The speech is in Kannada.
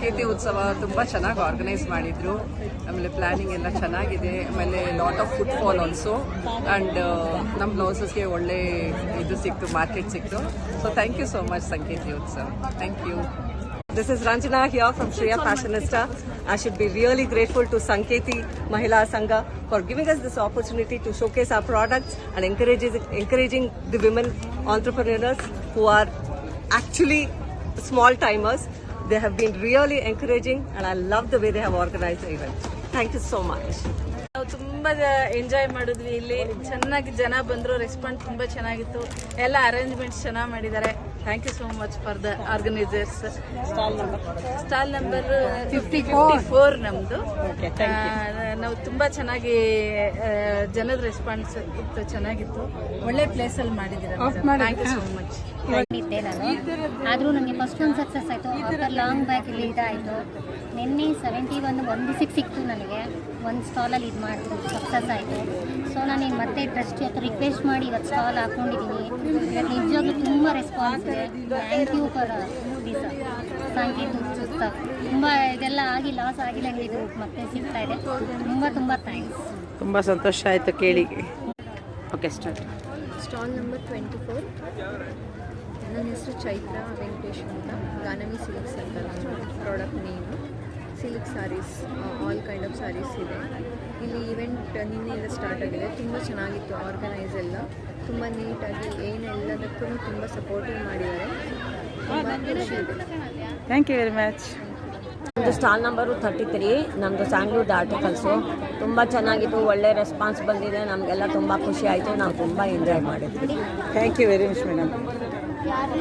ಸಂಕೇತಿ ಉತ್ಸವ ತುಂಬ ಚೆನ್ನಾಗಿ ಆರ್ಗನೈಸ್ ಮಾಡಿದ್ರು. ಆಮೇಲೆ ಪ್ಲಾನಿಂಗ್ ಎಲ್ಲ ಚೆನ್ನಾಗಿದೆ. ಆಮೇಲೆ lot of footfall also and ನಮ್ಮ ಬ್ಲೌಸಸ್ಗೆ ಒಳ್ಳೆ ಇದು ಸಿಕ್ತು, ಮಾರ್ಕೆಟ್ ಸಿಕ್ತು. So thank you so much Sanketi Utsava. Thank you. This is Ranjana here from Shreya Fashionista. I should be really grateful to Sanketi Mahila Sangha for giving us this opportunity to showcase our products and encouraging the women entrepreneurs who are actually small timers. They have been really encouraging and I love the way they have organized the event. Thank you so much. ನಾವು ತುಂಬಾ ಎಂಜಾಯ್ ಮಾಡಿದ್ವಿ. ಇಲ್ಲಿ ಚೆನ್ನಾಗಿ ಜನ ಬಂದರು, ರೆಸ್ಪಾನ್ಸ್ ತುಂಬಾ ಚೆನ್ನಾಗಿತ್ತು. ಎಲ್ಲ ಅರೇಂಜ್ಮೆಂಟ್ಸ್ ಚೆನ್ನಾಗಿ ಮಾಡಿದ್ದಾರೆ. Thank you so much for the organisers. Stall number 54 ನಮ್ದು. ನಾವು ತುಂಬಾ ಚೆನ್ನಾಗಿ ಜನದ ರೆಸ್ಪಾನ್ಸ್ ಇತ್ತು, ಚೆನ್ನಾಗಿತ್ತು. ಒಳ್ಳೆ ಪ್ಲೇಸ್ ಅಲ್ಲಿ ಮಾಡಿದ್ದೀರಾ. Thank you so much. ನಾನು ಆದರೂ ನನಗೆ ಫಸ್ಟ್ ಒಂದು ಸಕ್ಸಸ್ ಆಯಿತು. ಆಫ್ಟರ್ ಲಾಂಗ್ ಬ್ಯಾಕ್ ಇಲ್ಲಿ ಇದಾಯಿತು. ನಿನ್ನೆ 71 ಒಂದು ಸಿಕ್ತು ನನಗೆ. ಒಂದು ಸ್ಟಾಲಲ್ಲಿ ಇದು ಮಾಡಿದ್ರು, ಸಕ್ಸಸ್ ಆಯಿತು. ಸೊ ನಾನೀಗ ಮತ್ತೆ ಟ್ರಸ್ಟ್ ಇವತ್ತು ರಿಕ್ವೆಸ್ಟ್ ಮಾಡಿ ಇವತ್ತು ಸ್ಟಾಲ್ ಹಾಕ್ಕೊಂಡಿದ್ದೀನಿ. ಇವತ್ತು ನಿಜವಾಗ್ಲೂ ತುಂಬ ರೆಸ್ಪಾನ್ಸ್ ಇದೆ. ಥ್ಯಾಂಕ್ ಯು ಫಾರ್ ದಿಸ್ ಸಂಕೇತ ಉತ್ಸವ. ತುಂಬ ಇದೆಲ್ಲ ಆಗಿ ಲಾಸ್ ಆಗಿಲ್ಲ, ಇದು ಮತ್ತೆ ಸಿಗ್ತಾ ಇದೆ. ತುಂಬ ಥ್ಯಾಂಕ್ಸ್. ತುಂಬ ಸಂತೋಷ ಆಯಿತು ಕೇಳಿ. Okay, start. Stall number 24. ನನ್ನ ಹೆಸರು ಚೈತ್ರ ವೆಂಕಟೇಶ್ ಅಂತ. ಗಾನವಿ ಸಿಲ್ಕ್ಸ್ ಅಂತ ನನ್ನ product name. Silk sarees, all kind of sarees ಇದೆ. ಇಲ್ಲಿ ಈವೆಂಟ್ ನಿನ್ನೆಯಿಂದ ಸ್ಟಾರ್ಟ್ ಆಗಿದೆ. ತುಂಬ ಚೆನ್ನಾಗಿತ್ತು. ಆರ್ಗನೈಸ್ ಎಲ್ಲ ತುಂಬ ನೀಟಾಗಿ ಏನೆಲ್ಲದಕ್ಕೂ ತುಂಬ ಸಪೋರ್ಟಿವ್ ಮಾಡಿದ್ದಾರೆ. ತುಂಬ ಖುಷಿ ಇದೆ. Thank you very much. ನಮ್ಮದು ಸ್ಟಾಲ್ ನಂಬರು 33. ನಮ್ಮದು ಸ್ಯಾಂಡ್ಲ್ವುಡ್ ಆರ್ಟಿಕಲ್ಸು ತುಂಬ ಚೆನ್ನಾಗಿತ್ತು. ಒಳ್ಳೆ ರೆಸ್ಪಾನ್ಸ್ ಬಂದಿದೆ. ನಮಗೆಲ್ಲ ತುಂಬ ಖುಷಿ ಆಯಿತು. ನಾವು ತುಂಬ ಎಂಜಾಯ್ ಮಾಡಿದ್ವಿ. Thank you very much madam.